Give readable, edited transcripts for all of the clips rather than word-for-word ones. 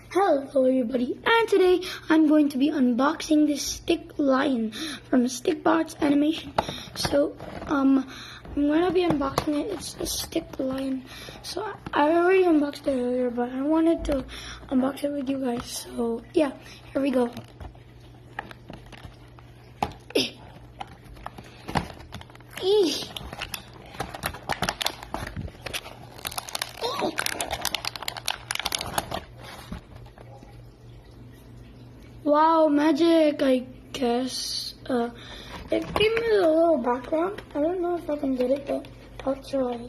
Hello everybody, and today I'm going to be unboxing this Stiklion from Stickbots animation. So I'm gonna be unboxing it. It's a Stiklion. So I already unboxed it earlier, but I wanted to unbox it with you guys. So yeah, here we go. Wow, magic, I guess. It came with a little background. I don't know if I can get it, but I'll try.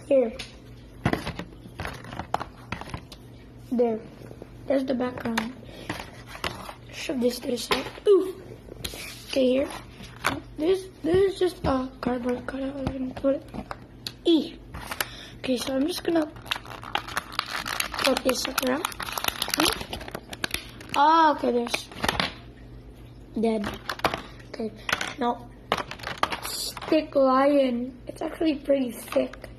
Here. There. There's the background. Shove this to the side. Ooh. Okay, here. This is just a cardboard cutout. I'm gonna put it. Okay, so I'm just gonna put this sucker out. Oh, okay, there's dead. Okay, now Stiklion. It's actually pretty thick.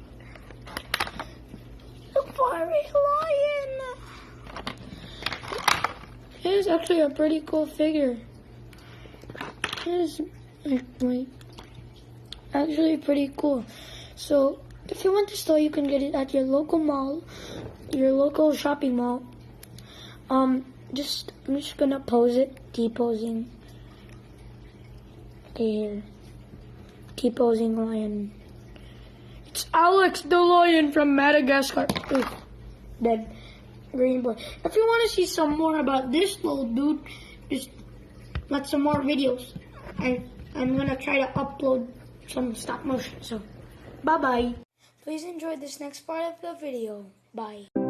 The fiery lion. It is actually a pretty cool figure. It is actually pretty cool. So if you want this toy, you can get it at your local mall, your local shopping mall. I'm just gonna pose it, T-posing. Okay, here. T-posing lion. It's Alex the lion from Madagascar. Ooh, dead. Green boy. If you want to see some more about this little dude, just let some more videos. I'm gonna try to upload some stop motion. So, bye bye. Please enjoy this next part of the video. Bye.